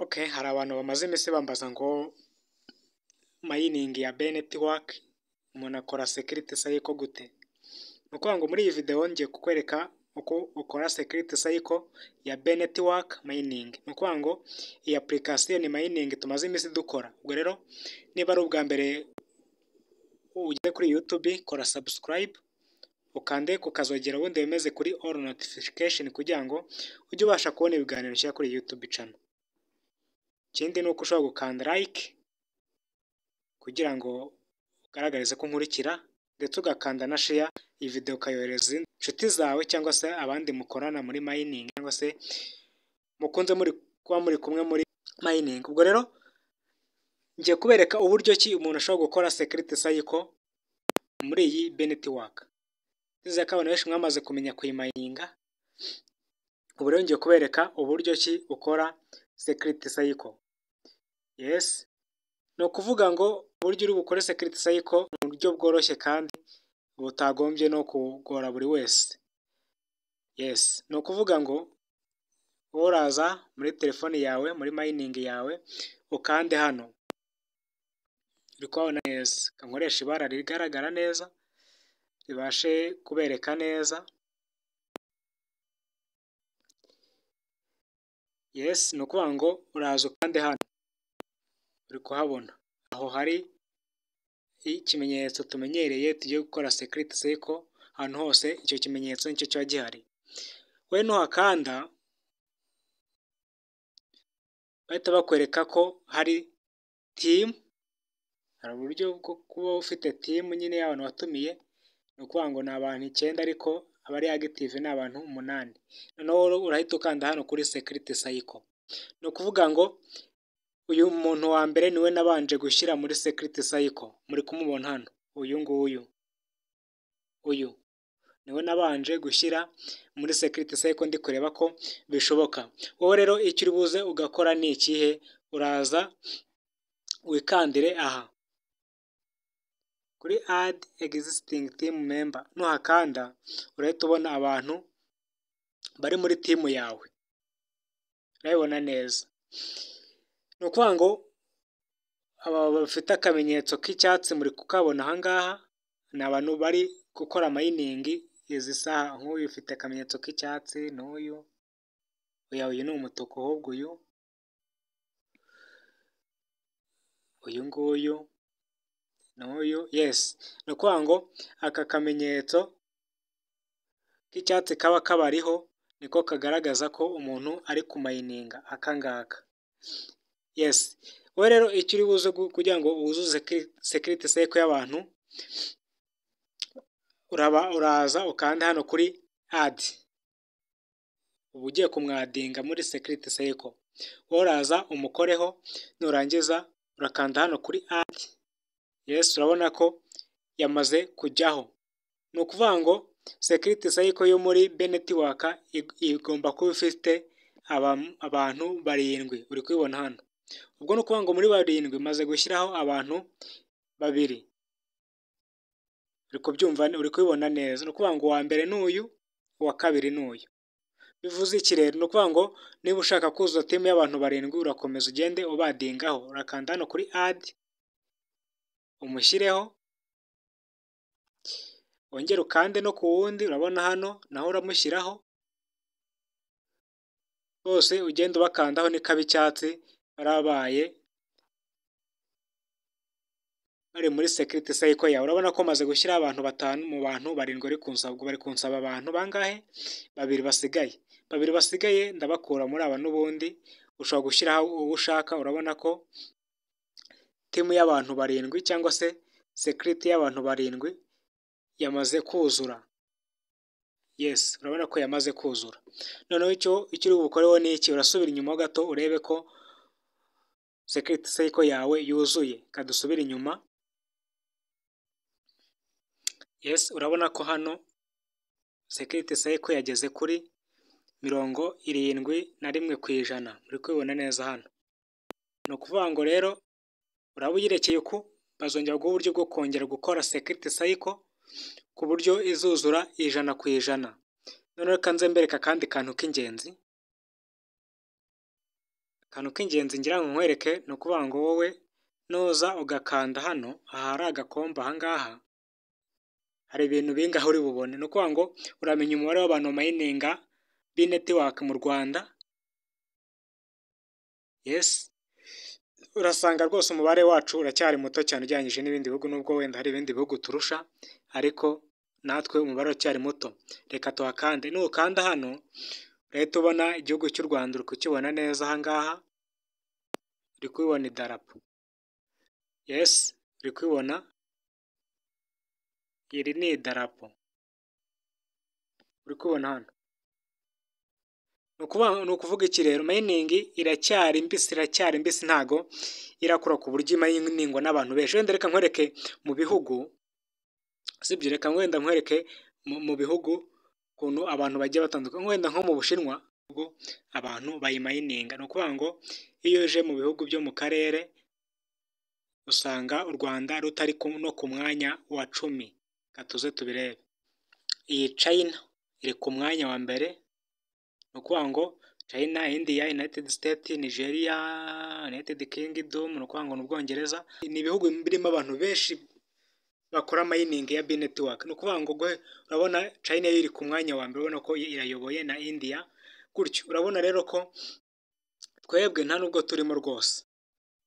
Okay, hari abantu bamaze iminsi bambaza ngo mining ya B network umuntu akora security cycle gute? Ni ukuvuga ngo muri iyi video ngiye kukwereka uko ukora security cycle ya B network mining. Ni ukuvuga ngo iyi application ni mining tumaze iminsi dukora. Ubwo rero niba ari ubwa mbere ugeze kuri YouTube, kora subscribe ukande ku kazogera ubundi wemeze kuri all notification kugira ngo ujye ubasha kubona ibiganiro nshyira kuri YouTube channel. Ikindi ni uko ushobora gukanda like kugira ngo ugaragarize ko nkurikira, ndetse ugakanda na share iyi video ukayohereza inshuti zawe cyangwa se abandi mukorana muri mining cyangwa se mukunze kuba muri kumwe muri mining. Ubwo rero ngiye kubereka uburyo ki umuntu ashobora gukora security cycle muri iyi B network. Nizeye ko abantu benshi mwamaze kumenya kuyimayinga. Ubu rero ngiye kubereka uburyo ki ukora security cycle. Yes, ni ukuvuga ngo uburyo uri bukore security cycle mu buryo bworoshye kandi butagombye no kugora buri wese. Yes, ni ukuvuga ngo uraza muri telefone yawe muri mining yawe ukande hano. Uri kubona neza, kankoresha ibara rigaragara neza ribashe kubereka neza. Yes, ni ukuvuga ngo uraza ukande hano. Uri kuhabona aho hari ikimenyetso tumenyereye tugiye gukora security cycle, ahantu hose icyo kimenyetso nicyo kiba gihari. We nuhakanda bahita bakwereka ko hari team, hari uburyo bwo kuba ufite team nyine y'abantu watumiye. Ni ukuvuga ngo ni abantu 9 ariko abari active ni abantu 8. Noneho urahita ukanda hano kuri security cycle. Ni ukuvuga ngo uyu muntu wa mbere niwe nabanje gushyira muri security cycle. Muri kumubona hano, uyu nguyu niwe nabanje gushyira muri security cycle ndi kureba ko bishoboka. Wowe rero icyo uri buze ugakora ni ikihe? Uraza wikandire aha kuri add existing team member. Nuhakanda urahita ubona abantu bari muri team yawe, urabibona neza. Ni ukuvuga ngo aba bafite akamenyetso k'icyatsi muri kukabona aha ngaha ni abantu bari gukora mining izi saha. Nk'uyu ufite akamenyetso k'icyatsi, n'uyu uyu ni umutuku, ahubwo uyu nguyu n'uyu. Yes, ni ukuvuga ngo aka kamenyetso k'icyatsi kaba kabariho niko kagaragaza ko umuntu ari kumayininga aka ngaka. Yes, wowe rero icyo uri buze kugira ngo wuzuze security cycle y'abantu, uraza ukanda hano kuri add. Ubu ugiye kumwadinga muri security cycle. Wowe uraza umukoreho, nurangiza urakanda hano kuri add. Yes, urabona ko yamaze kujyaho. Ni ukuvuga ngo security cycle yo muri B network igomba kuba ifite abantu 7. Uri kubibona hano. Ubwo ni ukuvuga ngo muri 7 maze gushyiraho abantu 2. Uri kubyumva, uri kubibona neza. Ni ukuvuga ngo uwa mbere n'uyu, uwa kabiri n'uyu. Bivuze iki rero? Ni ukuvuga ngo niba ushaka kuzuza team y'abantu 7 urakomeza ugende ubadingaho. Urakanda hano kuri add umushyireho, wongere ukande no ku wundi. Urabona hano naho uramushyiraho. Bose ugenda ubakandaho ni kaba icyatsi barabaye bari muri security cycle yawe. Urabona ko maze gushyira abantu 5 mu bantu 7 ari kunsaba. Ubwo bari kunsaba abantu bangahe? 2 basigaye. 2 basigaye ndabakura muri aba n'ubundi. Ushobora gushyiraho uwo ushaka. Urabona ko team y'abantu 7 cyangwa se security y'abantu 7 yamaze kuzura. Yes, urabona ko yamaze kuzura. Noneho icyo uri bukoreho ni iki? Urasubira inyuma gato urebe ko security cycle yawe yuzuye. Kadusubira inyuma. Yes, urabona ko hano security cycle yageze kuri 71%. Muri kubibona neza hano. Ni ukuvuga ngo rero uraba uyirekeye uko bazongera guha uburyo bwo kongera gukora security cycle ku buryo izuzura 100%. Noneho kanze mbereka kandi kantu k'ingenzi. akantu k'ingenzi ngira ngo nkwereke ni ukuvuga ngo wowe nuza ugakanda hano ahari agakombe aha ngaha hari ibintu bingahe uri bubone, ni ukuvuga ngo uramenya umubare w'abantu bamayininga b'inetiwaka mu Rwanda. Yes, urasanga rwose umubare wacu uracyari muto cyane ugereranyije n'ibindi bihugu, nubwo wenda hari ibindi bihugu turusha, ariko natwe umubare uracyari muto. Reka tuhakande, nukanda hano urahita ubona igihugu cy'u Rwanda, uri kukibona neza aha ngaha, uri kubibona idarapo. Yes, uri kubibona, iri ni idarapo, uri kubibona hano. Ni ukuvuga iki rero, mayiningi iracyari mbisi ntago irakura ku buryo imayiningwa n'abantu benshi. Wenda reka nkwereke mu bihugu, sibyo, reka wenda nkwereke mu bihugu ukuntu abantu bagiye batandukanye. Wenda nko mu Bushinwa abantu bayimayininga, ni ukuvuga ngo iyo uje mu bihugu byo mu karere usanga u Rwanda rutari no ku mwanya wa 10. Katuze tubirebe. Iyi China iri ku mwanya wa mbere, ni ukuvuga ngo China, India, United States, Nigeria, United Kingdom, ni ukuvuga ngo ni Ubwongereza. Ni ibihugu birimo abantu benshi bakora mayiningi ya B-Network. Ni ukuvuga ngo urabona China iri ku mwanya wa mbere, ubona ko irayoboye na India gutyo. Urabona rero ko twebwe nta nubwo turimo rwose.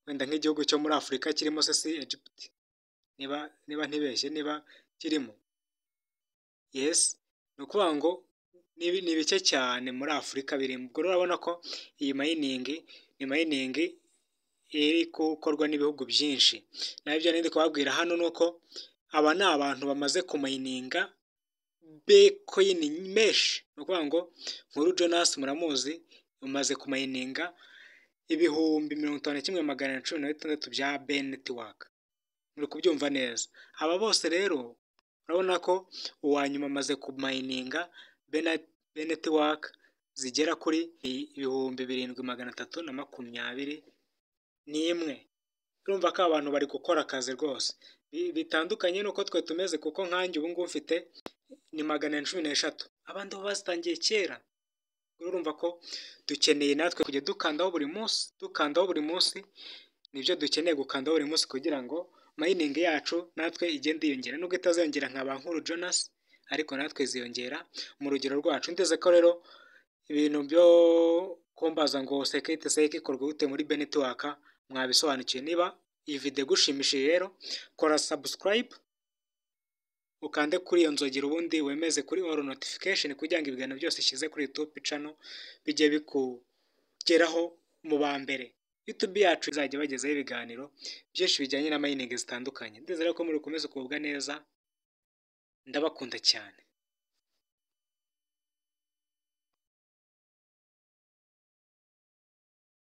Wenda nk'igihugu cyo muri Afurika kirimo se si Egypt, niba ntibeshye, niba kirimo. Yes, ni ukuvuga ngo ni bike cyane muri Afurika birimo. Ubwo urabona ko iyi mayiningi ni mayiningi iri gukorwa n'ibihugu byinshi. Nabyo ndi kubabwira hano ni uko aba ni abantu bamaze kumayininga Bitcoin mesh. Ni ukuvuga ngo Nkuru Jonas muramuzi, umaze kumayininga 51,116 bya B-Network. Muri kubyumva neza. Aba bose rero urabona ko uwa nyuma amaze kumayininga B-Network zigera kuri 7,321. Urumva ko abantu bari gukora akazi rwose bitandukanye nuko twe tumeze, kuko nkanjye ubu ngubu mfite ni 113. Abandi bo bazitangiye kera. Urumva ko dukeneye natwe kujya dukandaho buri munsi, nibyo dukeneye gukandaho buri munsi kugira ngo mayiningi yacu natwe igende yiyongera. Nubwo itaziyongera nka ba Nkuru Jonas, ariko natwe ziyongera mu rugero rwacu. Ndetse ko rero ibintu byo kumbaza ngo security ikorwa gute muri B-Network mwabisobanukiwe. Niba iyi video gushimishije rero kora subscribe, ukande kuri iyo nzogera, ubundi wemeze kuri all notification kugira ngo ibiganiro byose shyize kuri YouTube channel bijye bikugeraho mu ba mbere. YouTube yacu izajya bagezaho ibiganiro byinshi bijyanye na mayiningi zitandukanye. Ndizera ko muri komeza kubwa neza, ndabakunda cyane.